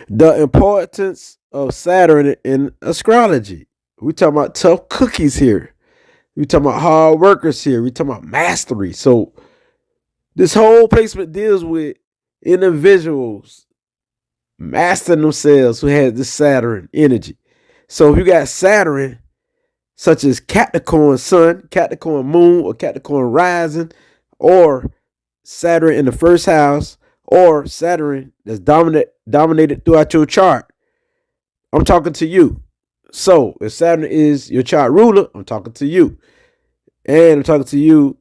The importance of Saturn in astrology. We talking about tough cookies here. We talking about hard workers here. We talking about mastery. So this whole placement deals with individuals mastering themselves who has this Saturn energy. So if you got Saturn, such as Capricorn Sun, Capricorn Moon, or Capricorn Rising, or Saturn in the first house, or Saturn that's dominated throughout your chart, I'm talking to you. So if Saturn is your chart ruler, I'm talking to you. And I'm talking to you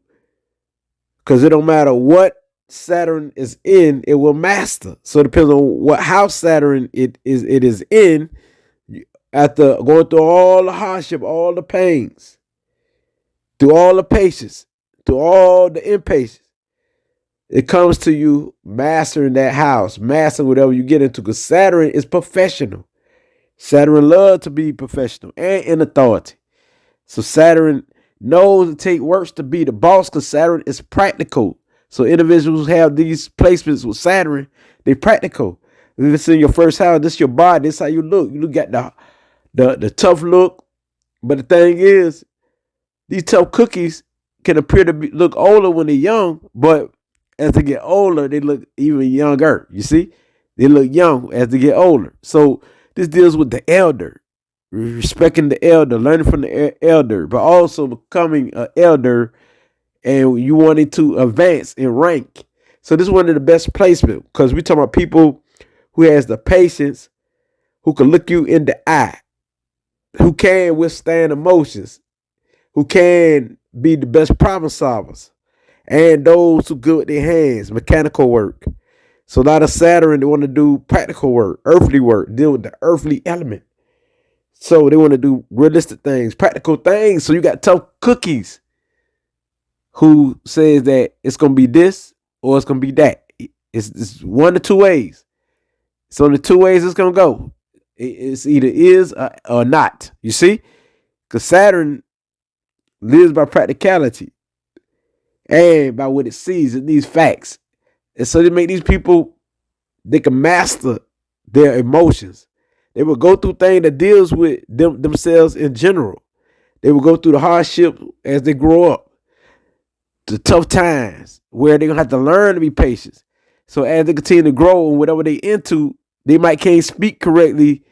because it don't matter what Saturn is in, it will master. So it depends on what house Saturn it is in. After going through all the hardship, all the pains, through all the patience, through all the impatience, it comes to you mastering that house, mastering whatever you get into. Because Saturn is professional. Saturn loves to be professional and in authority. So Saturn knows it takes works to be the boss because Saturn is practical. So individuals have these placements with Saturn, they practical. If it's in your first house, this is your body, this is how you look. You look at the tough look. But the thing is, these tough cookies can appear to look older when they're young, but as they get older, they look even younger. You see? They look young as they get older. So this deals with the elder, respecting the elder, learning from the elder, but also becoming an elder and you wanting to advance in rank. So this is one of the best placements because we're talking about people who has the patience, who can look you in the eye, who can withstand emotions, who can be the best problem solvers, and those who good with their hands, mechanical work. So a lot of Saturn, they want to do practical work, earthly work, deal with the earthly element. So they want to do realistic things, practical things. So you got tough cookies who says that it's going to be this or it's going to be that. It's one or two ways. So the two ways it's going to go. It's either is or not. You see? Because Saturn lives by practicality and by what it sees. It needs facts. And so they make these people, they can master their emotions. They will go through things that deals with themselves in general. They will go through the hardship as they grow up, the tough times where they're going to have to learn to be patient. So as they continue to grow and whatever they into, they might can't speak correctly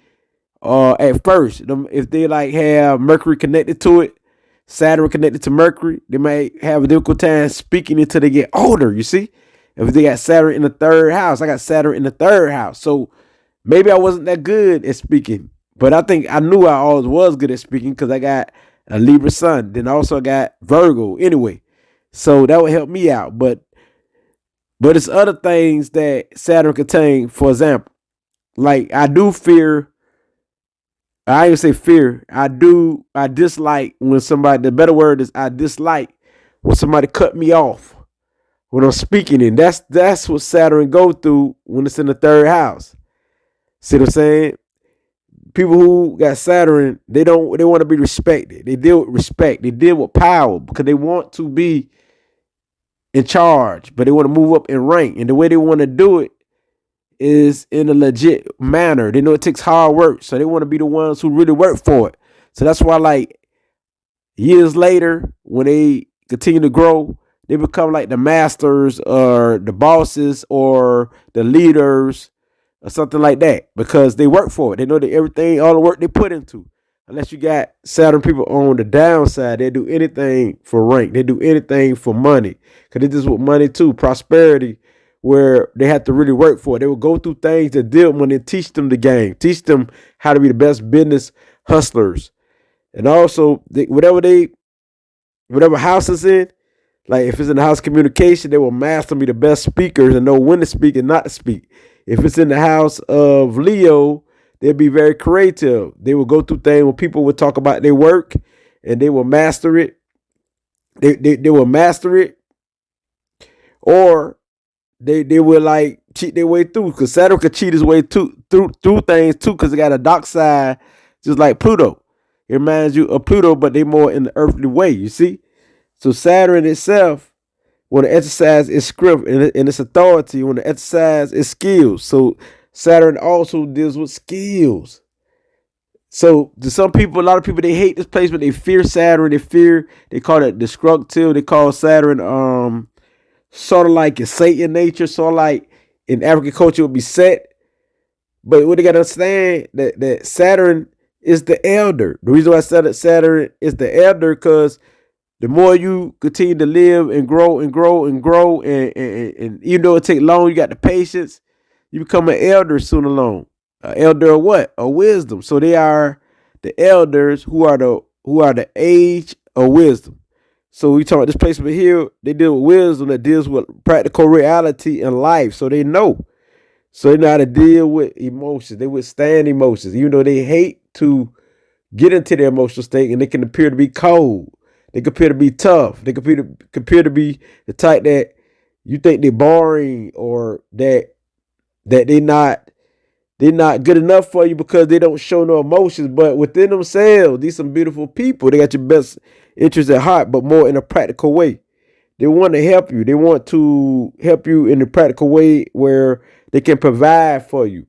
at first. If they like have Mercury connected to it, Saturn connected to Mercury, they might have a difficult time speaking until they get older, you see? If they got Saturn in the third house, I got Saturn in the third house. So maybe I wasn't that good at speaking, but I think I knew I always was good at speaking because I got a Libra sun. Then also I got Virgo anyway. So that would help me out. But it's other things that Saturn contain. For example, like I do fear, I ain't say fear. I dislike when somebody, the better word is I dislike when somebody cut me off when I'm speaking. And that's what Saturn go through when it's in the third house. See what I'm saying? People who got Saturn, they want to be respected. They deal with respect. They deal with power because they want to be in charge, but they want to move up in rank. And the way they want to do it is in a legit manner. They know it takes hard work, so they want to be the ones who really work for it. So that's why, like, years later, when they continue to grow, they become like the masters or the bosses or the leaders or something like that because they work for it. They know that everything, all the work they put into. Unless you got Saturn people on the downside, they do anything for rank. They do anything for money because they just want money too, prosperity, where they have to really work for it. They will go through things that deal with money and teach them the game, teach them how to be the best business hustlers. And also, whatever house is in, like if it's in the house of communication, they will master be the best speakers and know when to speak and not to speak. If it's in the house of Leo, they'll be very creative. They will go through things where people will talk about their work and they will master it. They will master it, or they will like cheat their way through because Saturn could cheat his way through things too because it got a dark side just like Pluto. It reminds you of Pluto, but they more in the earthly way, you see? So Saturn itself want to exercise its script and its authority, want to exercise its skills. So Saturn also deals with skills. So to some people, a lot of people, they hate this placement. They fear Saturn. They call it destructive. They call Saturn sort of like a Satan nature, sort of like in African culture would be set. But what they gotta understand that Saturn is the elder. The reason why I said that Saturn is the elder, because the more you continue to live and grow and grow and grow, and even though it take long, you got the patience, you become an elder soon along. An elder of what? Of wisdom. So they are the elders who are the age of wisdom. So we talk about this placement here, they deal with wisdom that deals with practical reality in life. So they know. So they know how to deal with emotions. They withstand emotions, even though they hate to get into their emotional state, and they can appear to be cold. They can appear to be tough. They can appear to be the type that you think they're boring, or that they're not good enough for you because they don't show no emotions. But within themselves, these some beautiful people. They got your best interest at heart, but more in a practical way. They want to help you. They want to help you in a practical way where they can provide for you.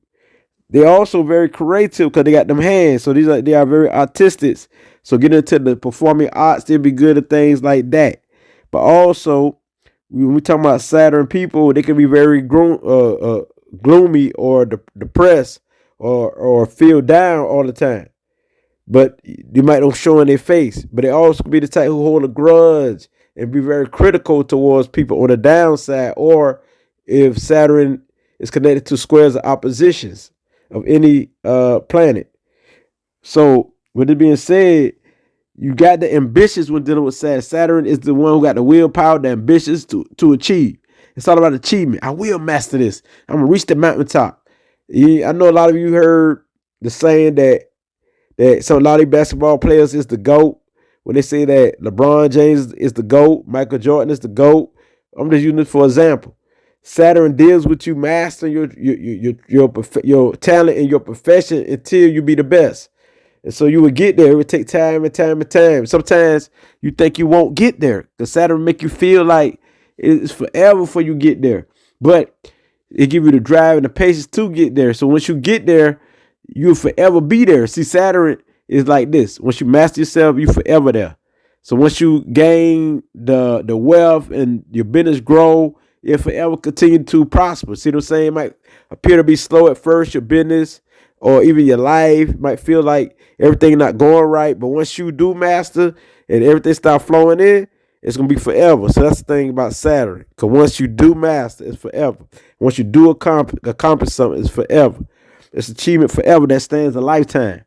They're also very creative because they got them hands. So they are very artistic. So getting into the performing arts, they'll be good at things like that. But also, when we talk about Saturn people, they can be very gloomy or depressed or feel down all the time. But you might not show in their face. But they also be the type who hold a grudge and be very critical towards people on the downside, or if Saturn is connected to squares of oppositions of any planet. So with it being said, you got the ambitious when dealing with Saturn. Saturn is the one who got the willpower, the ambitious to achieve. It's all about achievement. I will master this. I'm gonna reach the mountaintop. I know a lot of you heard the saying that a lot of basketball players is the GOAT. When they say that LeBron James is the GOAT, Michael Jordan is the GOAT. I'm just using this for example. Saturn deals with you mastering your talent and your profession until you be the best. And so you would get there. It would take time and time and time. Sometimes you think you won't get there because Saturn make you feel like it's forever before you get there. But it give you the drive and the patience to get there. So once you get there, you'll forever be there. See, Saturn is like this. Once you master yourself, you forever there. So once you gain the wealth and your business grow, it forever continue to prosper. See what I'm saying? It might appear to be slow at first, your business or even your life might feel like everything not going right. But once you do master and everything start flowing in, it's going to be forever. So that's the thing about Saturn. Because once you do master, it's forever. Once you do accomplish something, it's forever. It's achievement forever that stands a lifetime.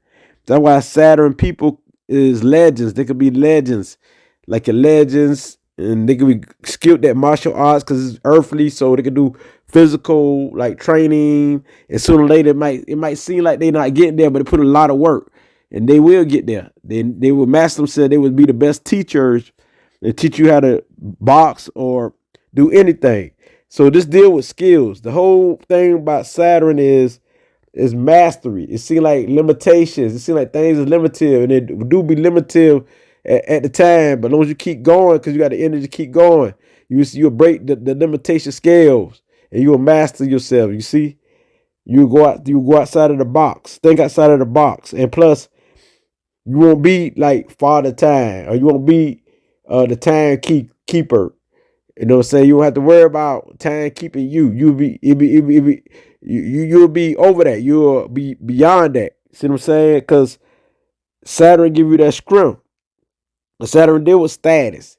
That's why Saturn people is legends. They could be legends, like your legends, and they could be skilled at martial arts because it's earthly, so they could do physical like training. And sooner or later, it might seem like they're not getting there, but they put a lot of work, and they will get there. They will master themselves. They would be the best teachers. They teach you how to box or do anything. So this deal with skills. The whole thing about Saturn is mastery. It seems like limitations. It seems like things is limited, and it do be limited at the time. But as long as you keep going, because you got the energy to keep going, you'll break the limitation scales, and you'll master yourself. You see, you go outside of the box. Think outside of the box, and plus, you won't be like Father Time, or you won't be the time keeper. You know what I'm saying? You don't have to worry about time keeping you. You'll be over that. You'll be beyond that. See what I'm saying? Because Saturn give you that scrim. Saturn deal with status.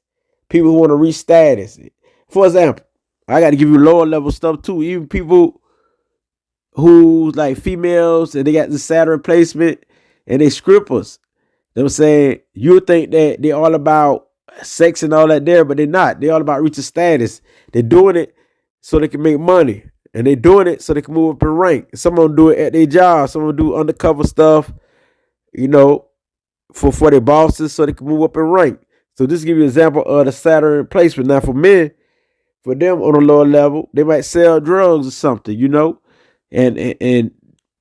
People who want to reach status. For example, I got to give you lower level stuff too. Even people who like females and they got the Saturn placement and they scrippers. You know what I'm saying? You think that they're all about sex and all that there, but they're not. They're all about reaching status. They're doing it so they can make money. And they're doing it so they can move up in rank. Some of them do it at their job. Some of them do undercover stuff, for their bosses so they can move up in rank. So this give you an example of the Saturn placement. Now for men, for them on a lower level, they might sell drugs or something, and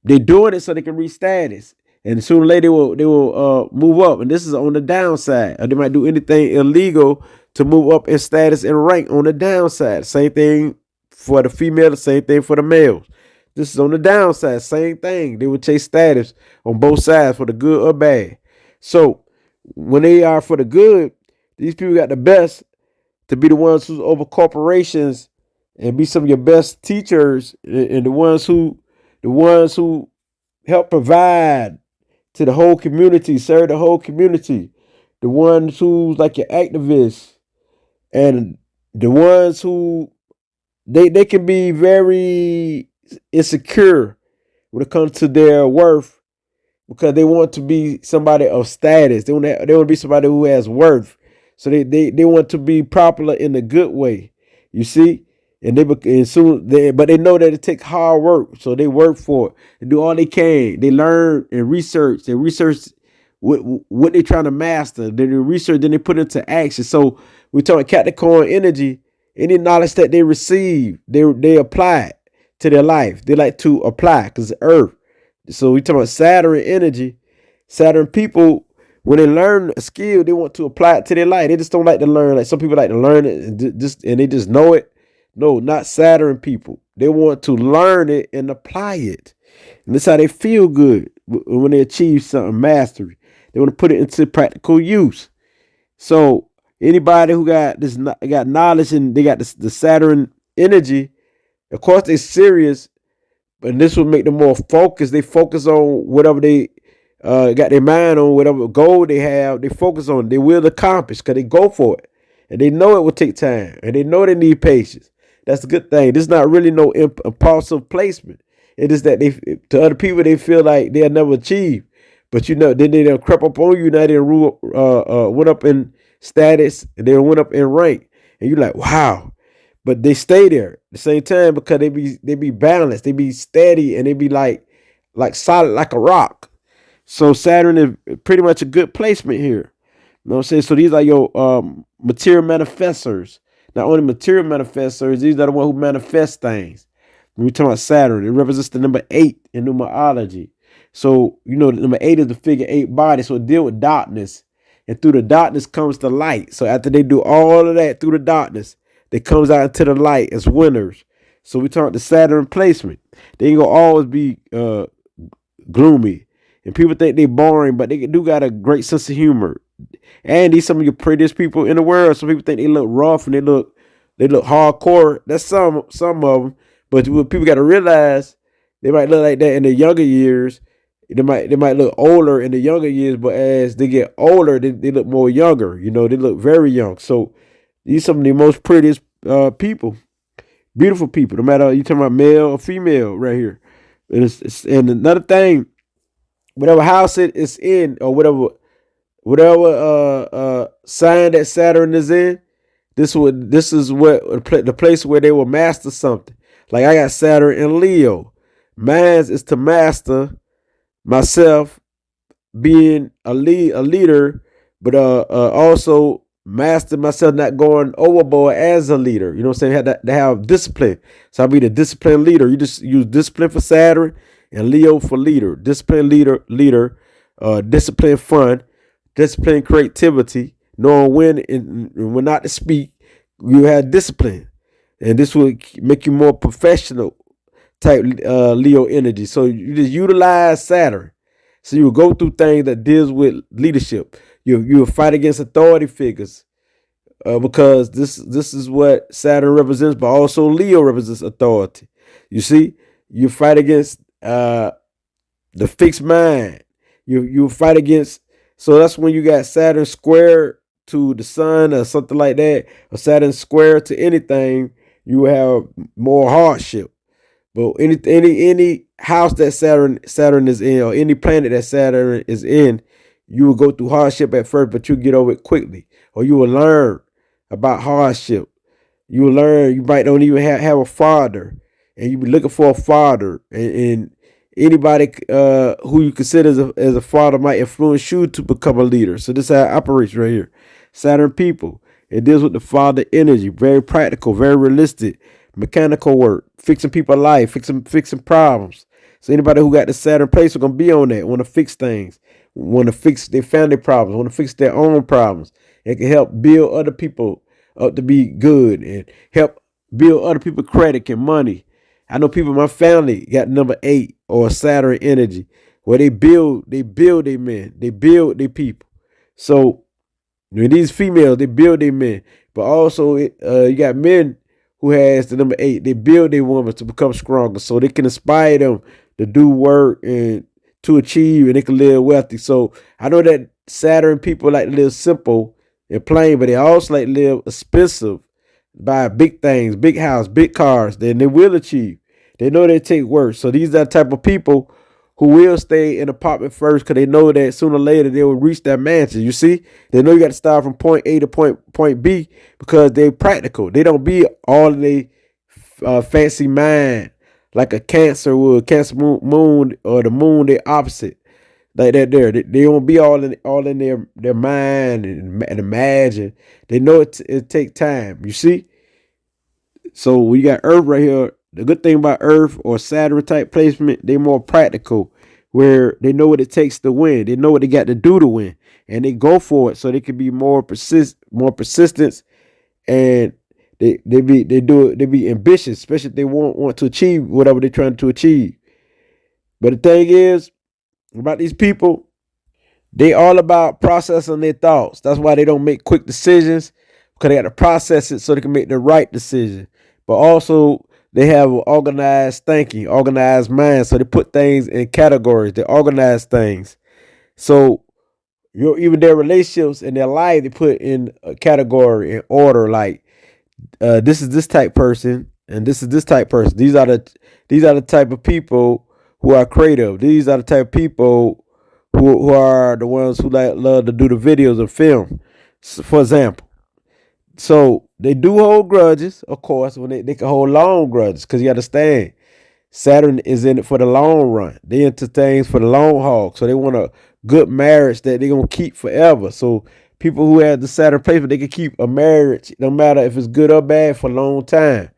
they're doing it so they can reach status. And sooner or later they will move up. And this is on the downside. Or they might do anything illegal to move up in status and rank on the downside. Same thing for the female, the same thing for the males. This is on the downside. Same thing. They would chase status on both sides for the good or bad. So when they are for the good, these people got the best to be the ones who's over corporations and be some of your best teachers and the ones who help provide to the whole community, serve the whole community. The ones who's like your activists and the ones who they can be very insecure when it comes to their worth because they want to be somebody of status. They want to be somebody who has worth. So they want to be popular in a good way. You see? But they know that it takes hard work. So they work for it. They do all they can. They learn and research. They research what they're trying to master. Then they research, then they put it into action. So we're talking Capricorn energy. Any knowledge that they receive, they apply it to their life. They like to apply because it's Earth. So we talking about Saturn energy. Saturn people, when they learn a skill, they want to apply it to their life. They just don't like to learn. Like some people like to learn it and they just know it. No, not Saturn people. They want to learn it and apply it. And that's how they feel good when they achieve something, mastery. They want to put it into practical use. So anybody who got knowledge and they got the Saturn energy, of course they're serious, but this will make them more focused. They focus on whatever they got their mind on, whatever goal they have. They focus on. They will accomplish because they go for it, and they know it will take time, and they know they need patience. That's a good thing. This is not really no impulsive placement. It is that to other people they feel like they'll never achieve, but then they creep up on you. Now they went up in status and they went up in rank, and you're like, wow. But they stay there at the same time because they be balanced, they be steady, and they be like solid like a rock. So Saturn is pretty much a good placement here. You know what I'm saying? So these are your material manifestors. Not only material manifestors, these are the ones who manifest things. When we talk about Saturn, it represents the number 8 in numerology. So, the number 8 is the figure 8 body. So it deals with darkness. And through the darkness comes the light. So after they do all of that through the darkness, they comes out into the light as winners. So we talk the Saturn placement. They ain't gonna always be gloomy. And people think they boring, but they do got a great sense of humor. And these some of your prettiest people in the world. Some people think they look rough and they look hardcore. That's some of them. But what people got to realize, they might look like that in their younger years. They might look older in the younger years, but as they get older, they look more younger. They look very young. So these some of the most prettiest people, beautiful people. No matter you talking about male or female, right here. And another thing, whatever house it is in, or whatever sign that Saturn is in, this is what the place where they will master something. Like I got Saturn in Leo. Mine is to master myself, being a leader, but also master myself not going overboard as a leader. You know what I'm saying? To have discipline. So I'll be the disciplined leader. You just use discipline for Saturn and Leo for leader. Disciplined leader, disciplined fun, disciplined creativity, knowing when and when not to speak. You have discipline. And this will make you more professional type Leo energy. So you just utilize Saturn. So you will go through things that deals with leadership. You will fight against authority figures because this is what Saturn represents, but also Leo represents authority. You see, you fight against the fixed mind. You fight against. So that's when you got Saturn square to the sun or something like that, or Saturn square to anything. You have more hardship. But any house that Saturn is in, or any planet that Saturn is in, you will go through hardship at first, but you get over it quickly. Or you will learn about hardship. You will learn. You might don't even have a father, and you be looking for a father. And anybody who you consider as a father might influence you to become a leader. So this is how it operates right here. Saturn people. It deals with the father energy. Very practical, very realistic, mechanical work, fixing people's life, fixing problems. So anybody who got the Saturn place are gonna be on that. Want to fix things, want to fix their family problems, want to fix their own problems. It can help build other people up to be good and help build other people's credit and money. I know people in my family got number 8 or Saturn energy, where they build their men, they build their people. So when these females, they build their men, but also you got men who has the number 8. They build their women to become stronger, so they can inspire them to do work and to achieve, and they can live wealthy. So I know that Saturn people like to live simple and plain, but they also like to live expensive, buy big things, big house, big cars. Then they will achieve. They know they take work. So these are the type of people who will stay in an apartment first because they know that sooner or later they will reach that mansion. You see, they know you got to start from point A to point B because they're practical. They don't be all in a fancy mind like a Cancer would. Cancer moon or the moon, they opposite. Like that there, they don't be all in their mind and imagine. They know it take time. You see, so we got Earth right here. The good thing about Earth or Saturn type placement, they more practical, where they know what it takes to win. They know what they got to do to win, and they go for it. So they can be more persistence, and they be ambitious, especially if they want to achieve whatever they're trying to achieve. But the thing is about these people, they all about processing their thoughts. That's why they don't make quick decisions, because they got to process it so they can make the right decision. But also they have organized thinking, organized mind. So they put things in categories. They organize things. So even their relationships in their life, they put in a category in order. Like this is this type person, and this is this type person. These are the type of people who are creative. These are the type of people who are the ones who love to do the videos and film. So, for example, so they do hold grudges, of course, when they can hold long grudges, because you understand Saturn is in it for the long run. They into things for the long haul. So they want a good marriage that they're going to keep forever. So people who have the Saturn placement, they can keep a marriage, no matter if it's good or bad, for a long time.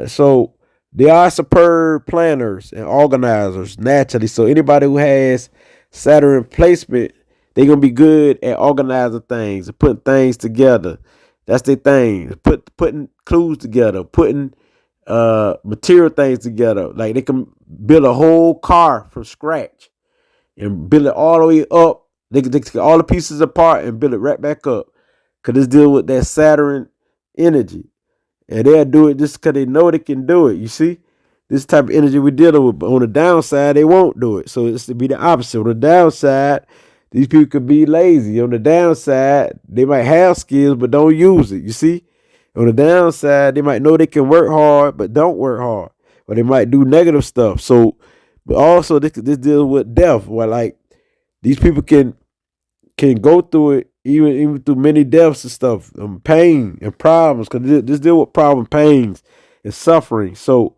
So they are superb planners and organizers naturally. So anybody who has Saturn placement, they're going to be good at organizing things and putting things together. That's their thing. Putting clues together, putting material things together. Like they can build a whole car from scratch and build it all the way up. They can take all the pieces apart and build it right back up. Cause this deal with that Saturn energy. And they'll do it just because they know they can do it. You see? This type of energy we're dealing with. But on the downside, they won't do it. So it's to be the opposite. On the downside, these people could be lazy. On the downside, they might have skills but don't use it. You see? On the downside, they might know they can work hard but don't work hard. Or they might do negative stuff. So, but also this deals with death, where like these people can go through it even through many deaths and stuff, pain and problems, because this deal with problem, pains and suffering. So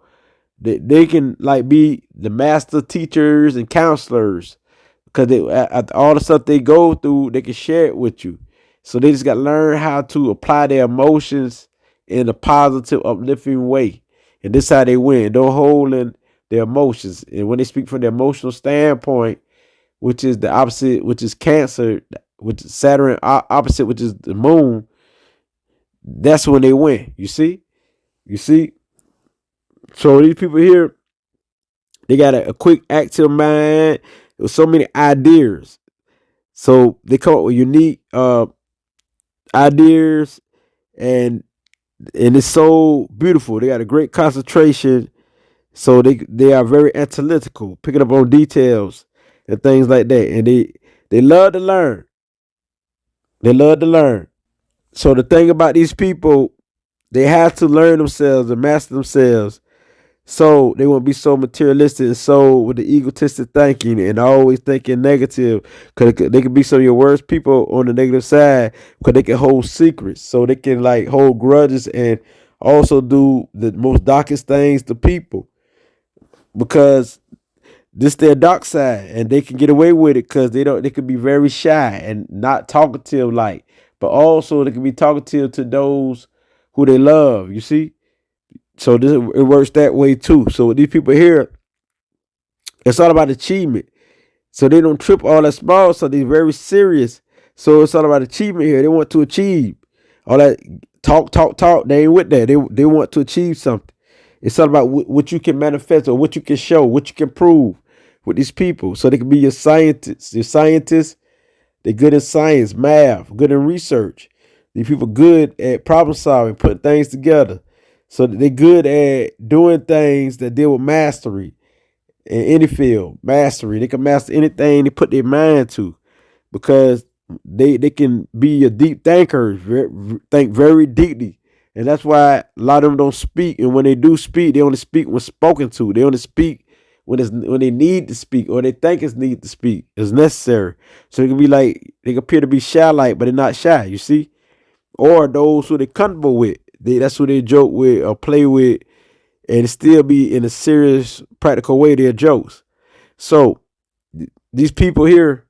they can like be the master teachers and counselors, because all the stuff they go through, they can share it with you. So they just got to learn how to apply their emotions in a positive, uplifting way. And this is how they win. Don't hold in their emotions. And when they speak from the emotional standpoint, which is the opposite, which is Cancer, which is Saturn opposite, which is the moon, that's when they win. You see? So these people here, they got a quick, active mind with so many ideas. So they come up with unique ideas, and it's so beautiful. They got a great concentration. So they are very analytical, picking up on details and things like that. And they love to learn. They love to learn. So the thing about these people, they have to learn themselves and master themselves. So they won't be so materialistic and so with the egotistic thinking and always thinking negative. Because they can be some of your worst people on the negative side, because they can hold secrets. So they can like hold grudges and also do the most darkest things to people, because this their dark side, and they can get away with it because they could be very shy and not talkative like, but also they can be talkative to those who they love. You see? So it works that way too. So with these people here, it's all about achievement. So they don't trip all that small. So they're very serious. So it's all about achievement here. They want to achieve. All that talk. They ain't with that. They want to achieve something. It's all about what you can manifest or what you can show, what you can prove with these people. So they can be your scientists. Your scientists, they're good in science, math, good in research. These people good at problem solving, putting things together. So they're good at doing things that deal with mastery in any field. Mastery. They can master anything they put their mind to because they can be a deep thinkers, think very deeply. And that's why a lot of them don't speak. And when they do speak, they only speak when spoken to. They only speak when they need to speak or they think it's need to speak. It's necessary. So they can be like, they can appear to be shy like, but they're not shy, you see? Or those who they're comfortable with. That's who they joke with or play with and still be in a serious, practical way, their jokes. So these people here,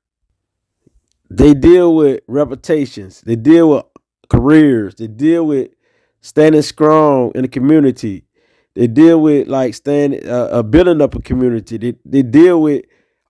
they deal with reputations. They deal with careers. They deal with standing strong in the community. They deal with like building up a community. They deal with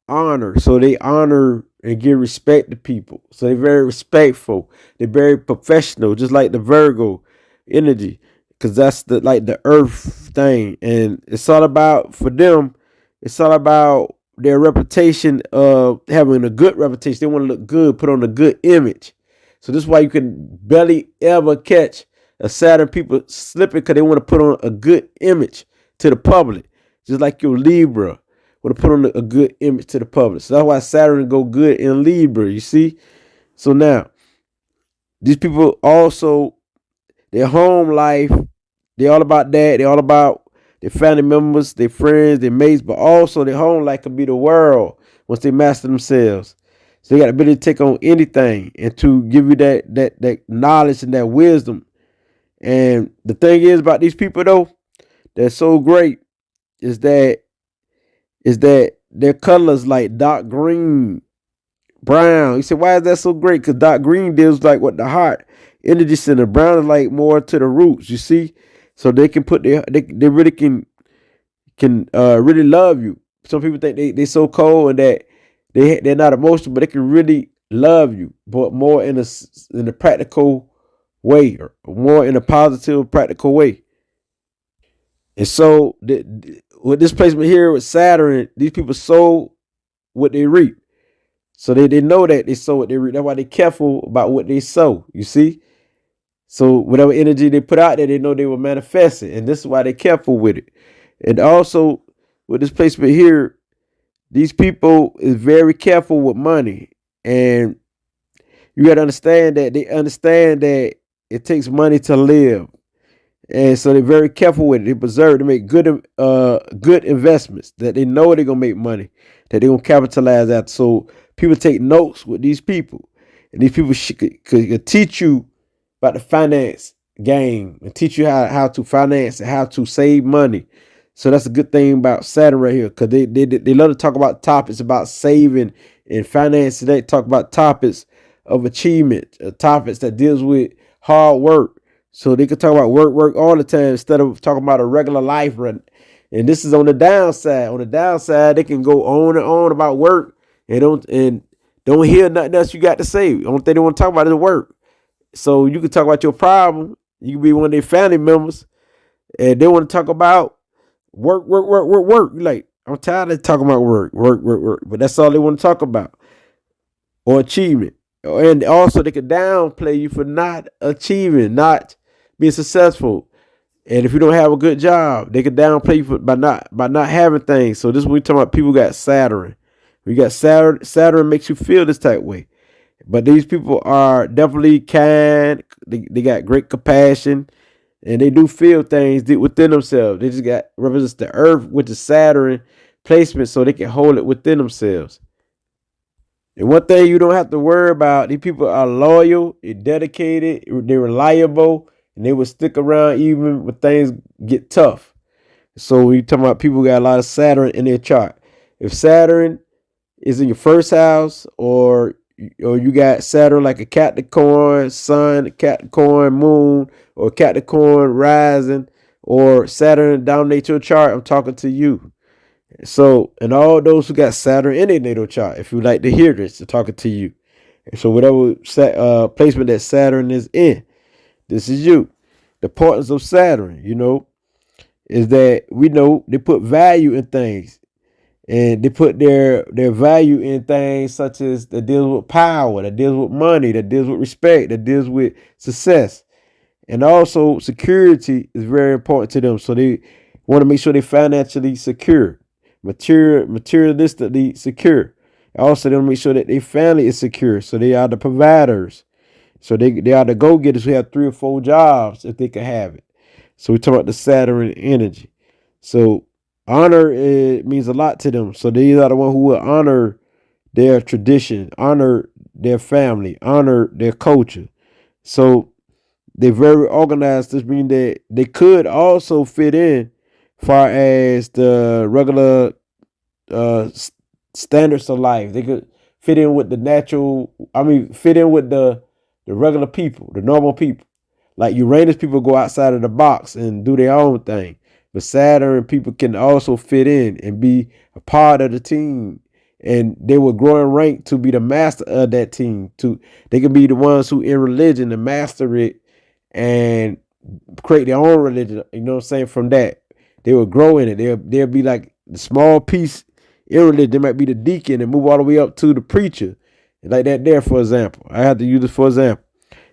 honor. So they honor and give respect to people. So they're very respectful. They're very professional, just like the Virgo energy, because that's the earth thing. And it's all about, for them, it's all about their reputation of having a good reputation. They want to look good, put on a good image. So this is why you can barely ever catch a Saturn people slipping, because they want to put on a good image to the public. Just like your Libra want to put on a good image to the public. So that's why Saturn go good in Libra, you see? So now, these people also, their home life, they all about that. They all about their family members, their friends, their mates, but also their home life could be the world once they master themselves. So they got the ability to take on anything and to give you that knowledge and that wisdom. And the thing is about these people though, that's so great is that their colors like dark green, brown. You say, why is that so great? Because dark green deals like what the heart energy center. Brown is like more to the roots, you see? So they can put they really can really love you. Some people think they so cold and that they're not emotional, but they can really love you, but more in a practical way, or more in a positive, practical way. And so with this placement here with Saturn, these people sow what they reap. So they know that they sow what they reap. That's why they're careful about what they sow. You see? So whatever energy they put out there, they know they will manifest it. And this is why they're careful with it. And also with this placement here, these people is very careful with money. And you got to understand that they understand that it takes money to live. And so they're very careful with it. They preserve, they make good investments that they know they're gonna make money, that they're gonna capitalize at. So people take notes with these people, and these people could teach you about the finance game and teach you how to finance and how to save money. So that's a good thing about Saturn right here, because they love to talk about topics about saving and finance. They talk about topics of achievement, topics that deals with hard work. So they could talk about work all the time instead of talking about a regular life run. And this is on the downside. On the downside, they can go on and on about work and don't hear nothing else you got to say. The only thing they want to talk about is work. So you can talk about your problem. You can be one of their family members, and they want to talk about work. You're like, I'm tired of talking about work. But that's all they want to talk about, or achievement. And also they can downplay you for not achieving, not being successful. And if you don't have a good job, they can downplay you by not having things. So this is when we talking about people got Saturn. We got Saturn. Saturn makes you feel this type way. But these people are definitely kind. They got great compassion, and they do feel things deep within themselves. They just got represents the Earth with the Saturn placement, so they can hold it within themselves. And one thing you don't have to worry about, these people are loyal, they're dedicated, they're reliable, and they will stick around even when things get tough. So we talking about people who got a lot of Saturn in their chart. If Saturn is in your first house, or you got Saturn like a Capricorn sun, Capricorn moon, or Capricorn rising, or Saturn dominates your chart, I'm talking to you. So, and all those who got Saturn in their natal chart, if you like to hear this, I'm talking to you. So whatever placement that Saturn is in, this is you. The importance of Saturn, is that we know they put value in things, and they put their value in things such as that deals with power, that deals with money, that deals with respect, that deals with success. And also security is very important to them. So they want to make sure they're financially secure, materialistically secure. Also, they want to make sure that their family is secure. So they are the providers. So they are the go-getters who have 3 or 4 jobs if they can have it. So we talk about the Saturn energy. So honor, it means a lot to them. So these are the one who will honor their tradition, honor their family, honor their culture. So they're very organized. This means that they could also fit in far as the regular uh standards of life. They could fit in with the natural, fit in with the regular people, the normal people. Like Uranus people go outside of the box and do their own thing. But Saturn people can also fit in and be a part of the team. And they will grow in rank to be the master of that team. They can be the ones who in religion to master it and create their own religion. You know what I'm saying? From that, they will grow in it. They'll be like the small piece in religion. They might be the deacon and move all the way up to the preacher. Like that there, for example. I have to use this for example.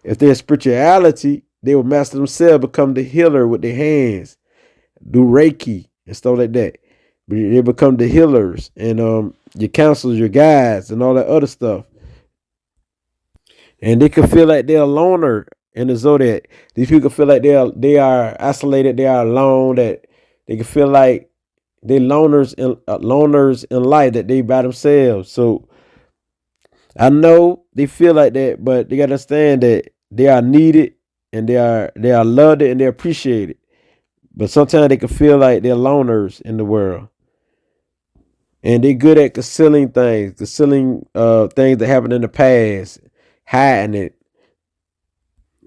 If there's spirituality, they will master themselves, become the healer with their hands, do Reiki and stuff like that. But they become the healers and your counselors, your guides, and all that other stuff. And they can feel like they're a loner in the zodiac. These people feel like they are isolated, they are alone. That they can feel like they loners in life, that they by themselves. So I know they feel like that, but they gotta understand that they are needed and they are loved and they're appreciated. But sometimes they can feel like they're loners in the world. And they're good at concealing things that happened in the past, hiding it.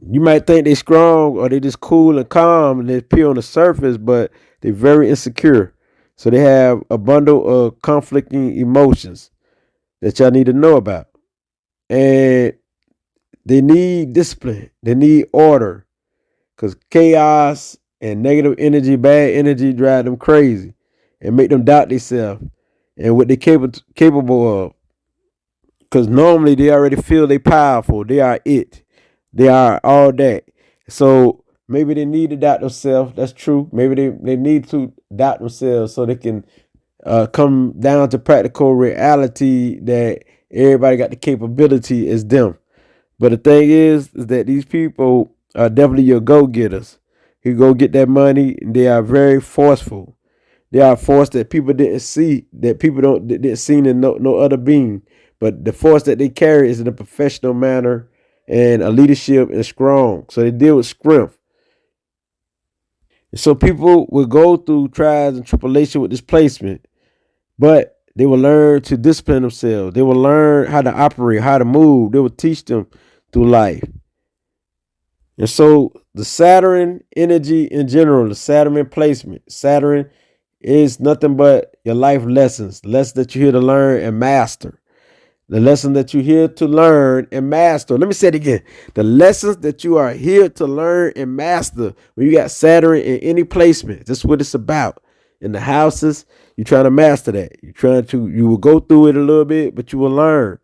You might think they're strong or they just cool and calm and they appear on the surface, but they're very insecure. So they have a bundle of conflicting emotions that y'all need to know about. And they need discipline. They need order. Because chaos and negative energy, bad energy drive them crazy and make them doubt themselves and what they're capable of. Because normally they already feel they powerful. They are it. They are all that. So maybe they need to doubt themselves. That's true. Maybe they need to doubt themselves so they can come down to practical reality that everybody got the capability as them. But the thing is that these people are definitely your go-getters. You go get that money, and they are very forceful. They are a force that people didn't see, that people didn't see in no other being. But the force that they carry is in a professional manner and a leadership and strong. So they deal with strength. And so people will go through trials and tribulation with this placement, but they will learn to discipline themselves. They will learn how to operate, how to move. They will teach them through life. And so the Saturn energy in general, the Saturn placement, Saturn is nothing but your life lessons that you're here to learn and master. The lesson that you're here to learn and master. Let me say it again. The lessons that you are here to learn and master. When you got Saturn in any placement, that's what it's about. In the houses, you're trying to master that. You will go through it a little bit, but you will learn.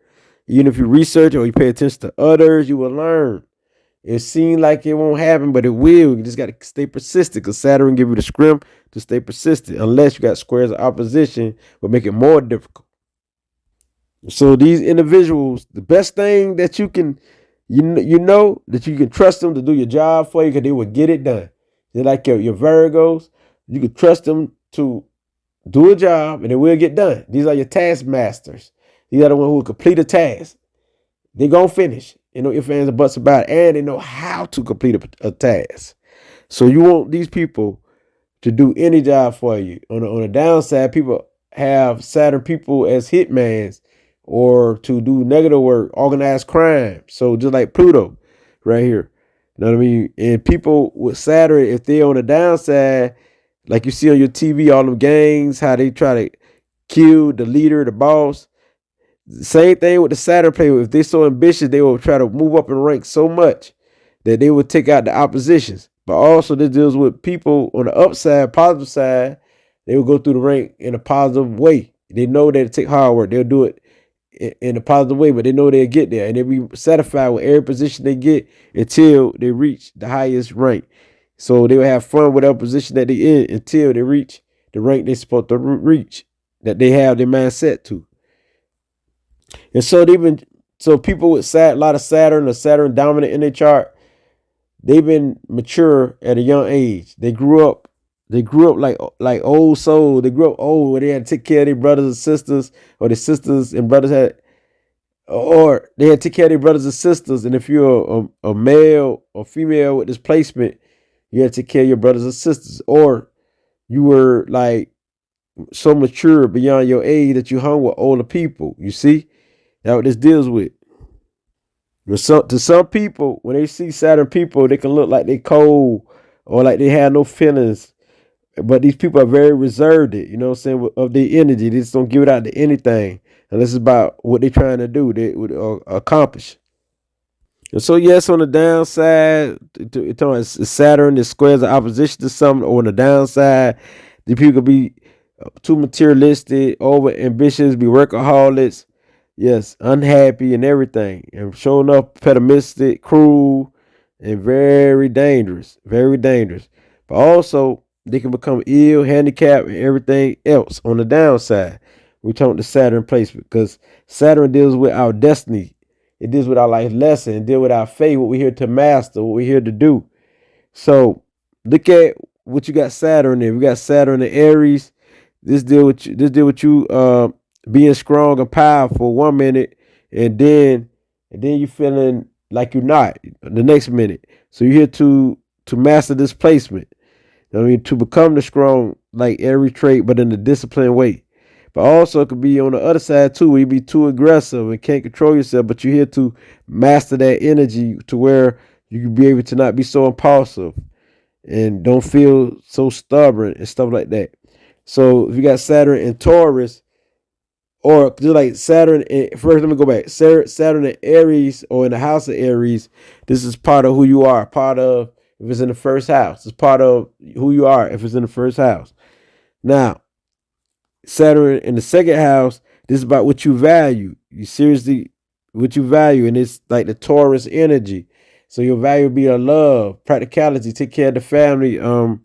Even if you research or you pay attention to others, you will learn. It seems like it won't happen, but it will. You just got to stay persistent because Saturn give you the strength to stay persistent. Unless you got squares of opposition, will make it more difficult. So these individuals, the best thing that you can, you know that you can trust them to do your job for you because they will get it done. They're like your Virgos. You can trust them to do a job and it will get done. These are your task masters. These are the ones who will complete a task. They're going to finish. You know, if ands and buts about it. And they know how to complete a task. So you want these people to do any job for you. On the downside, people have Saturn people as hitmans or to do negative work, organized crime. So just like Pluto right here. You know what I mean? And people with Saturn, if they're on the downside, like you see on your TV, all them gangs, how they try to kill the leader, the boss. Same thing with the Saturn player. If they're so ambitious, they will try to move up in rank so much that they will take out the oppositions. But also this deals with people on the upside, positive side. They will go through the rank in a positive way. They know that it take hard work. They'll do it in a positive way, but they know they'll get there, and they'll be satisfied with every position they get until they reach the highest rank. So they will have fun with their position that they in until they reach the rank they're supposed to reach, that they have their mind set to. And so people with a lot of Saturn or Saturn dominant in their chart, they've been mature at a young age. They grew up like old soul. They grew up old where they had to take care of their brothers and sisters, or their sisters and brothers had, or they had to take care of their brothers and sisters. And if you're a male or female with this placement, you had to take care of your brothers and sisters, or you were like so mature beyond your age that you hung with older people. You see, that's what this deals with. To some people, when they see Saturn people, they can look like they cold or like they have no feelings. But these people are very reserved, you know what I'm saying, of their energy. They just don't give it out to anything unless it's about what they're trying to do, they would accomplish. And so, yes, on the downside, it's Saturn, it squares an opposition to something, or on the downside, the people could be too materialistic, over ambitious, be workaholics, yes, unhappy and everything, and showing up pessimistic, cruel, and very dangerous, very dangerous. But also, they can become ill, handicapped, and everything else on the downside. We talk the Saturn placement, because Saturn deals with our destiny. It deals with our life lesson. It deals with our faith, what we're here to master, what we're here to do. So look at what you got Saturn in. We got Saturn in Aries. This deal with you being strong and powerful 1 minute, and then you feeling like you're not the next minute. So you're here to master this placement. I mean, to become the strong, like every trait, but in a disciplined way. But also it could be on the other side too, where you be too aggressive and can't control yourself, but you're here to master that energy to where you can be able to not be so impulsive and don't feel so stubborn and stuff like that. So if you got Saturn and Taurus, or just like Saturn, first let me go back. Saturn in Aries, or in the house of Aries, this is part of who you are. Part of, if it's in the first house, it's part of who you are if it's in the first house. Now, Saturn in the second house, this is about what you value. You seriously, what you value, and it's like the Taurus energy. So your value will be a love, practicality, take care of the family, and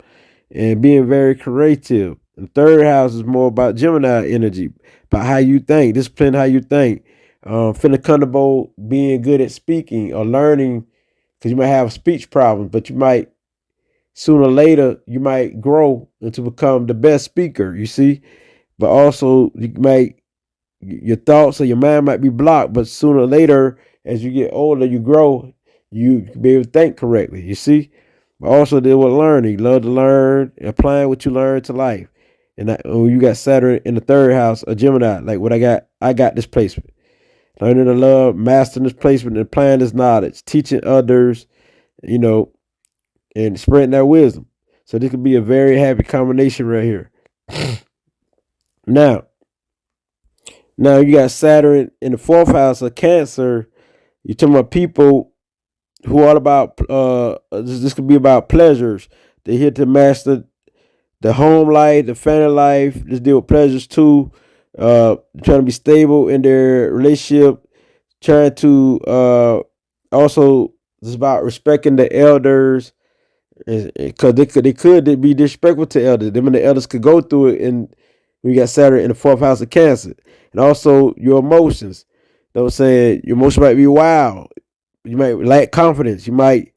being very creative. The third house is more about Gemini energy, about how you think, discipline, how you think, feeling comfortable, being good at speaking or learning, because you might have speech problems, but you might sooner or later you might grow into become the best speaker. You see, but also your thoughts or your mind might be blocked, but sooner or later, as you get older, you grow, you can be able to think correctly. You see, but also deal with learning. You love to learn, applying what you learn to life. And when you got Saturn in the third house, a Gemini, like what I got this placement. Learning to love, mastering this placement, and applying this knowledge, teaching others, and spreading that wisdom. So this could be a very happy combination right here. Now you got Saturn in the fourth house of Cancer. You're talking about people who are about, this could be about pleasures. They're here to master the home life, the family life. Just deal with pleasures too. Trying to be stable in their relationship. Trying to also, it's about respecting the elders, because they could be disrespectful to elders. Then when the elders could go through it, and we got Saturn in the fourth house of Cancer, and also your emotions. You know what I'm saying? Your emotions might be wild. You might lack confidence. You might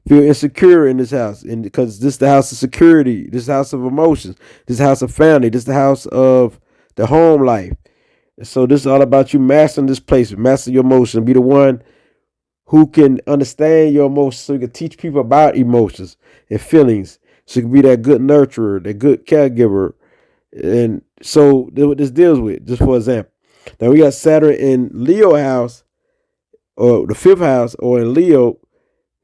feel insecure in this house, and because this is the house of security, this is the house of emotions, this is the house of family, this is the house of the home life. And so this is all about you mastering this place, master your emotions, be the one who can understand your emotions, so you can teach people about emotions and feelings. So you can be that good nurturer, that good caregiver. And so what this deals with, just for example. Now we got Saturn in Leo house, or the fifth house, or in Leo.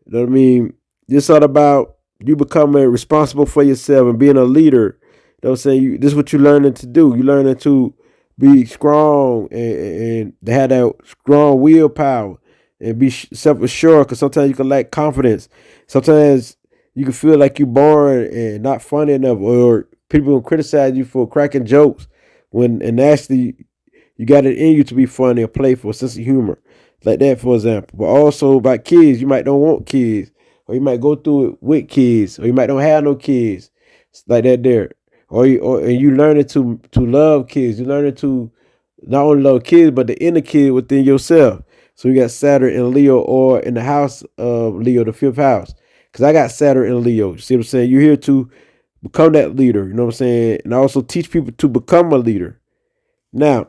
You know what I mean? It's all about you becoming responsible for yourself and being a leader. You know what I'm saying? This is what you're learning to do. You're learning to be strong and to have that strong willpower and be self-assured, because sometimes you can lack confidence. Sometimes You can feel like you're boring and not funny enough, or people will criticize you for cracking jokes when and actually you got it in you to be funny or playful, sense of humor, like that, for example. But also about kids, you might don't want kids, or you might go through it with kids, or you might don't have no kids, it's like that there. And you learning to love kids. You learning to not only love kids, but the inner kid within yourself. So you got Saturn in Leo, or in the house of Leo, the fifth house. Because I got Saturn in Leo. You see what I'm saying? You're here to become that leader. You know what I'm saying? And I also teach people to become a leader. Now,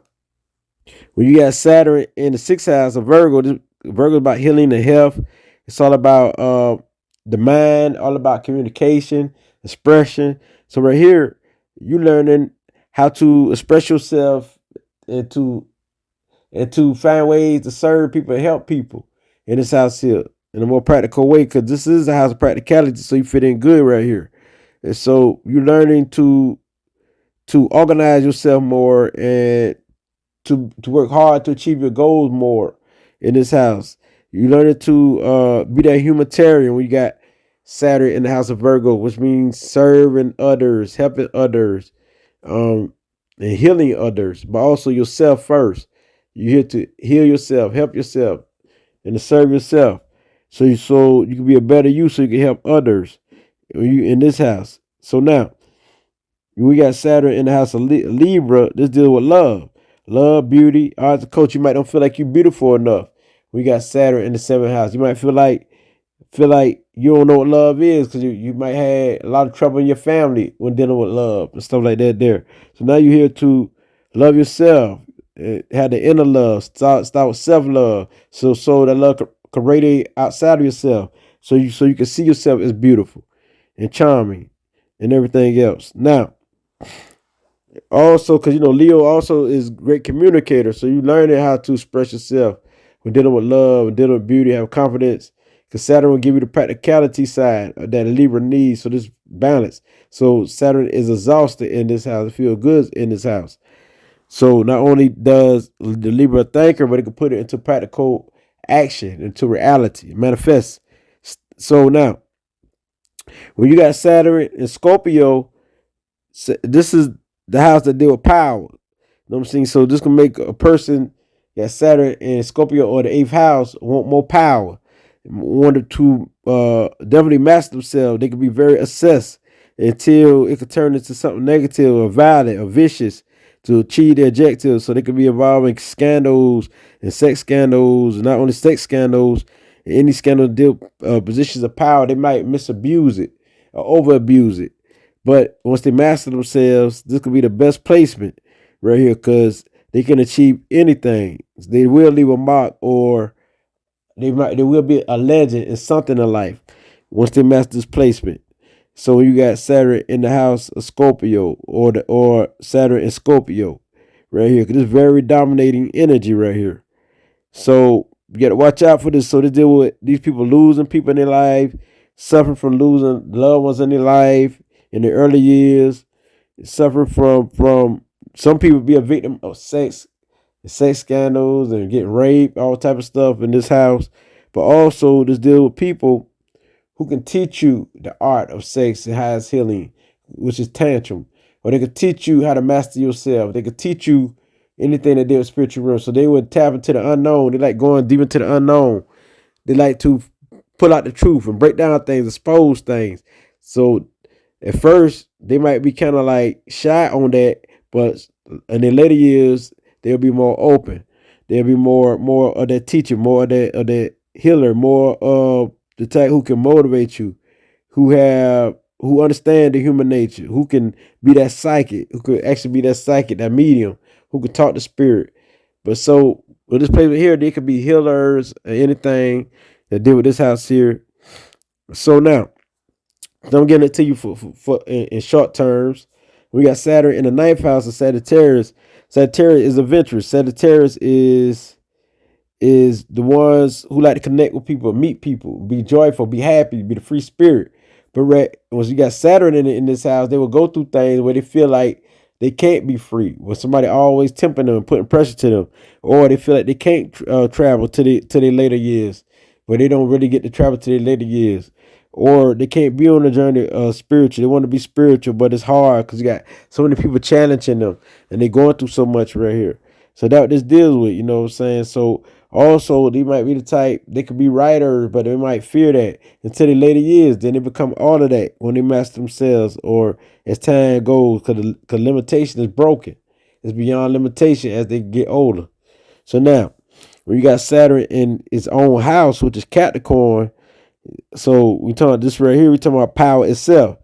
when you got Saturn in the sixth house of Virgo, Virgo is about healing and health. It's all about the mind, all about communication, expression. So right here, you learning how to express yourself and to find ways to serve people and help people in this house here in a more practical way, because this is a house of practicality, so you fit in good right here. And so you're learning to organize yourself more and to work hard to achieve your goals more in this house. You learning to be that humanitarian when you got Saturn in the house of Virgo, which means serving others, helping others, um, and healing others, but also yourself first. You're here to heal yourself, help yourself, and to serve yourself. So you can be a better you, so you can help others. You in this house. So now we got Saturn in the house of Libra. This deal with love, beauty, arts, and culture. You might don't feel like you're beautiful enough. We got Saturn in the seventh house. You might feel like you don't know what love is, because you might have a lot of trouble in your family when dealing with love and stuff like that there. So now you're here to love yourself, have the inner love, start with self-love, so that love can radiate outside of yourself, so you can see yourself as beautiful and charming and everything else. Now, also, because Leo also is great communicator, so you learning how to express yourself when dealing with love and dealing with beauty, have confidence, because Saturn will give you the practicality side that Libra needs. So this balance. So Saturn is exhausted in this house, feel good in this house. So not only does the Libra thinker, but it can put it into practical action, into reality, manifest. So now, when you got Saturn and Scorpio, this is the house that deal with power. You know what I'm saying? So this can make a person that Saturn and Scorpio, or the eighth house, want more power, wanted to definitely master themselves. They can be very obsessed until it could turn into something negative or violent or vicious to achieve their objectives. So they could be involved in scandals and sex scandals, and not only sex scandals, any scandal deal positions of power. They might misabuse it or over abuse it. But once they master themselves, this could be the best placement right here, because they can achieve anything. They will leave a mark, or they will be a legend in something in life once they master this placement. So you got Saturn in the house of Scorpio, or Saturn in Scorpio right here, because it's very dominating energy right here. So you got to watch out for this. So they deal with these people losing people in their life, suffering from losing loved ones in their life in the early years, suffering from some people be a victim of sex scandals and getting raped, all type of stuff in this house. But also this deal with people who can teach you the art of sex and how it's healing, which is tantrum. Or they could teach you how to master yourself. They could teach you anything that deals with spiritual realm. So they would tap into the unknown. They like going deep into the unknown. They like to pull out the truth and break down things, expose things. So at first, they might be kind of like shy on that, but in their later years, they'll be more open. They'll be more of that teacher, more of that healer, more of the type who can motivate you, who understand the human nature, who can be that psychic, who could actually be that psychic, that medium, who could talk to spirit. But so with this place here, they could be healers or anything that deal with this house here. So now, I'm getting it to you for in short terms. We got Saturn in the ninth house of Sagittarius. Sagittarius is adventurous. Sagittarius is the ones who like to connect with people, meet people, be joyful, be happy, be the free spirit. But once you got Saturn in this house, they will go through things where they feel like they can't be free, where somebody always tempting them and putting pressure to them, or they feel like they can't travel to their later years, but they don't really get to travel to their later years. or they can't be on the journey spiritual. They want to be spiritual, but it's hard because you got so many people challenging them, and they're going through so much right here. So that what this deals with, you know what I'm saying? So also they might be the type, they could be writers, but they might fear that until their later years. Then they become all of that when they master themselves, or as time goes, because limitation is broken. It's beyond limitation as they get older. So now, when you got Saturn in its own house, which is Capricorn, so we talking about this right here, we talking about power itself.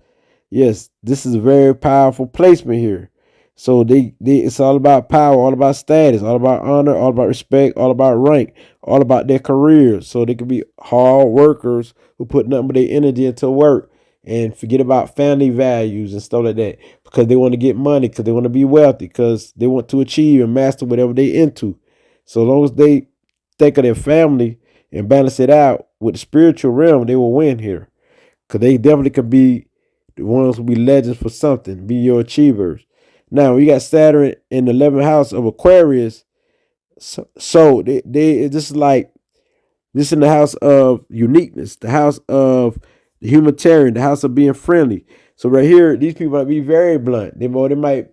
Yes, this is a very powerful placement here. So they it's all about power, all about status, all about honor, all about respect, all about rank, all about their careers. So they could be hard workers who put nothing but their energy into work and forget about family values and stuff like that because they want to get money, because they want to be wealthy, because they want to achieve and master whatever they into. So as long as they think of their family and balance it out with the spiritual realm, they will win here. Because they definitely could be the ones who be legends for something, be your achievers. Now, we got Saturn in the 11th house of Aquarius. So they this is like, this in the house of uniqueness, the house of the humanitarian, the house of being friendly. So right here, these people might be very blunt. They might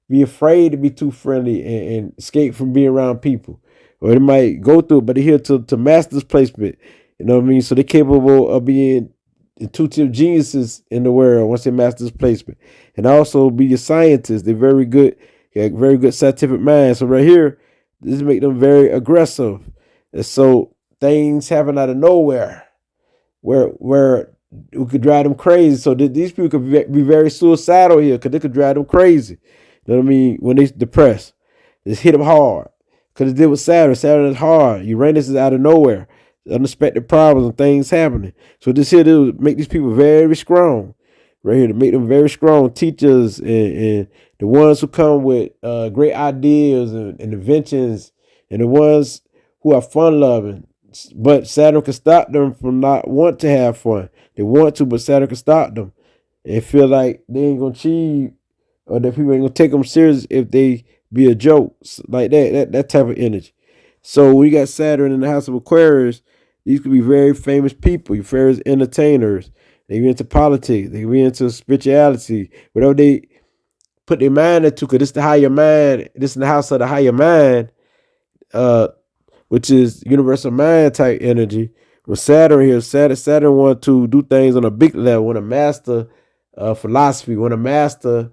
be afraid to be too friendly and escape from being around people. Or they might go through it, but they're here to master this placement. You know what I mean? So they're capable of being intuitive geniuses in the world once they master this placement. And also be a scientist. They're very good, very good scientific minds. So right here, this make them very aggressive. And so things happen out of nowhere where it could drive them crazy. So these people could be very suicidal here because they could drive them crazy. You know what I mean? When they depressed, just hit them hard. Because it did with Saturn. Saturn is hard. Uranus is out of nowhere. Unexpected problems and things happening. So this here to make these people very strong. Right here to make them very strong teachers and the ones who come with great ideas and inventions, and the ones who are fun loving. But Saturn can stop them from not want to have fun. They want to, but Saturn can stop them and feel like they ain't gonna achieve, or that people ain't gonna take them serious if they be a joke like that type of energy. So we got Saturn in the house of Aquarius. These could be very famous people, famous entertainers. They be into politics. They be into spirituality. Whatever they put their mind into, because this is the higher mind. This is the house of the higher mind, which is universal mind type energy. With Saturn here, Saturn want to do things on a big level, want to master philosophy, want to master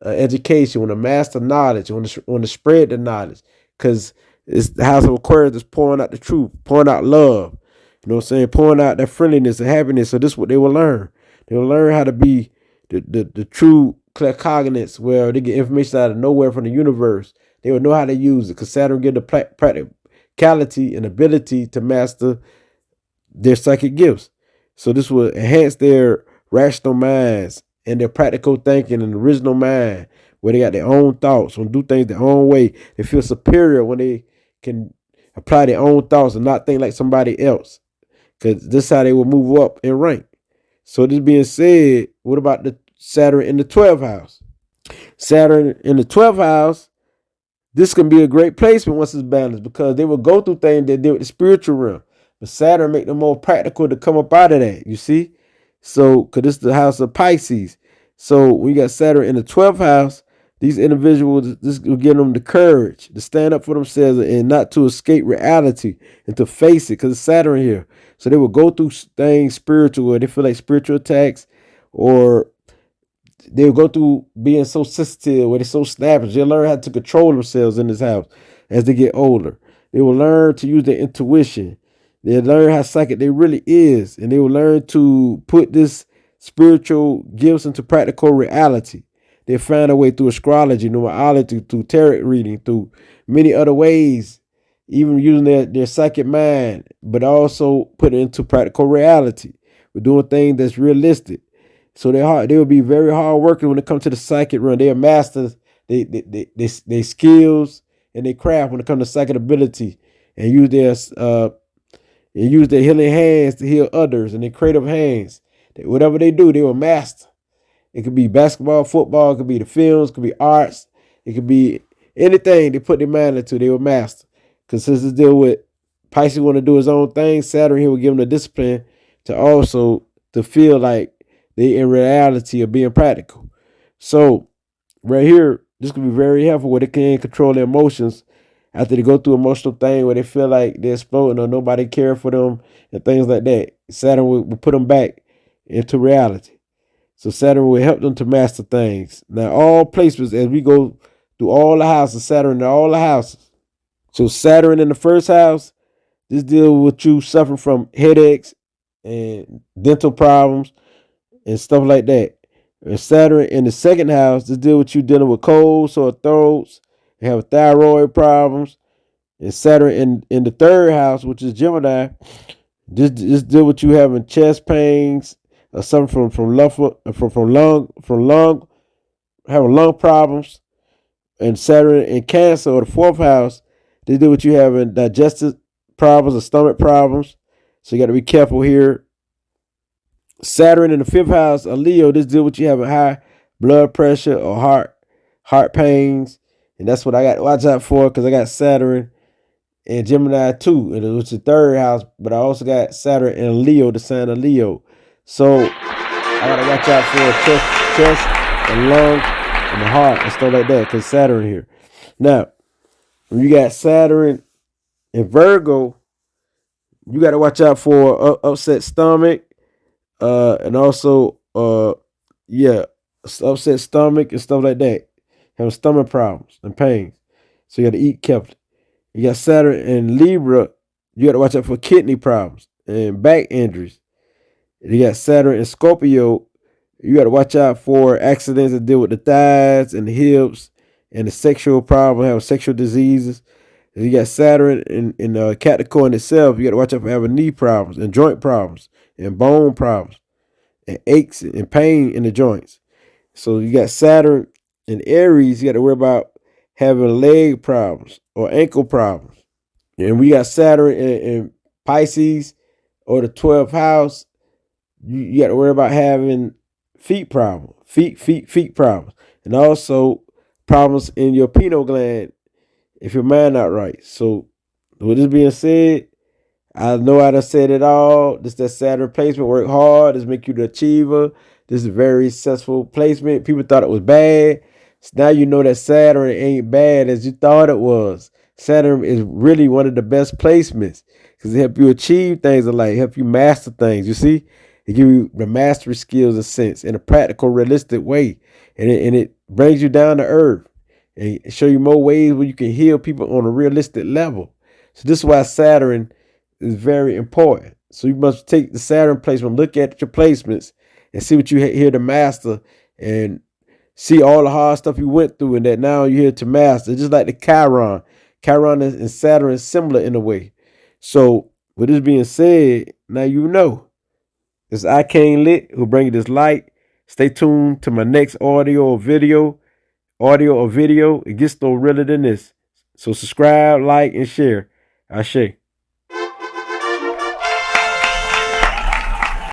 education, want to master knowledge, want to spread the knowledge, because it's the house of Aquarius that's pouring out the truth, pouring out love. You know what I'm saying? Pouring out that friendliness and happiness. So this is what they will learn. They will learn how to be the true claircognizance, where they get information out of nowhere from the universe. They will know how to use it, because Saturn give the practicality and ability to master their psychic gifts. So this will enhance their rational minds and their practical thinking and original mind, where they got their own thoughts, want to do things their own way. They feel superior when they can apply their own thoughts and not think like somebody else, because this is how they will move up in rank. So this being said, what about the Saturn in the 12th house? Saturn in the 12th house, this can be a great placement once it's balanced, because they will go through things that deal with the spiritual realm. But Saturn make them more practical to come up out of that, you see? So, because this is the house of Pisces. So when you got Saturn in the 12th house, these individuals, this will give them the courage to stand up for themselves and not to escape reality and to face it, because it's Saturn here. So they will go through things spiritual where they feel like spiritual attacks, or they'll go through being so sensitive where they're so snappish. They'll learn how to control themselves in this house as they get older. They will learn to use their intuition. They'll learn how psychic they really is, and they will learn to put this spiritual gifts into practical reality. They find a way through astrology, numerology, through tarot reading, through many other ways, even using their psychic mind, but also put it into practical reality. We're doing things that's realistic. So they will be very hard working when it comes to the psychic realm. They are masters. They skills and they craft when it comes to psychic ability, and use their healing hands to heal others, and their creative hands. Whatever they do, they will master. It could be basketball, football, it could be the films, it could be arts, it could be anything they put their mind into, they will master. Because since it's deal with Pisces want to do his own thing, Saturn here will give them the discipline to also to feel like they in reality of being practical. So right here, this can be very helpful where they can control their emotions after they go through emotional thing where they feel like they're exploding or nobody care for them and things like that. Saturn will put them back into reality. So Saturn will help them to master things. Now all placements as we go through all the houses, Saturn in all the houses. So Saturn in the first house, this deal with you suffering from headaches and dental problems and stuff like that. And Saturn in the second house, this deal with you dealing with colds, sore throats, you have thyroid problems. And Saturn in the third house, which is Gemini, this deal with you having chest pains or something from lung having lung problems. And Saturn in Cancer or the fourth house, they deal with you having digestive problems or stomach problems. So you got to be careful here. Saturn in the fifth house, a Leo, this deal with you having high blood pressure or heart pains. And that's what I got to watch out for because I got Saturn and Gemini too, and it was the third house, but I also got Saturn and Leo, the sign of Leo. So I gotta watch out for chest and lung and the heart and stuff like that, because Saturn here. Now, when you got Saturn and Virgo, you gotta watch out for upset stomach, and also upset stomach and stuff like that. Having stomach problems and pains. So you gotta eat carefully. You got Saturn and Libra. You got to watch out for kidney problems and back injuries. You got Saturn and Scorpio. You got to watch out for accidents that deal with the thighs and the hips and the sexual problem, having sexual diseases. And you got Saturn in Capricorn itself. You got to watch out for having knee problems and joint problems and bone problems and aches and pain in the joints. So you got Saturn in Aries. You got to worry about having leg problems or ankle problems. And we got Saturn in Pisces or the 12th house. You got to worry about having feet problems, feet problems. And also problems in your pineal gland if your mind not right. So with this being said, I know I done said it all. This that Saturn placement, work hard. This make you the achiever. This is a very successful placement. People thought it was bad. So now you know that Saturn ain't bad as you thought it was. Saturn is really one of the best placements because it help you achieve things in life, help you master things. You see, it give you the mastery skills and sense in a practical, realistic way, and it brings you down to earth and show you more ways where you can heal people on a realistic level. So this is why Saturn is very important. So you must take the Saturn placement, look at your placements, and see what you here to master, and see all the hard stuff you went through, and that now you're here to master. Just like the Chiron. Chiron and Saturn is similar in a way. So with this being said, now you know. It's I Can't Lit who bring you this light. Stay tuned to my next audio or video. It gets no realer than this. So subscribe, like, and share. Ashe.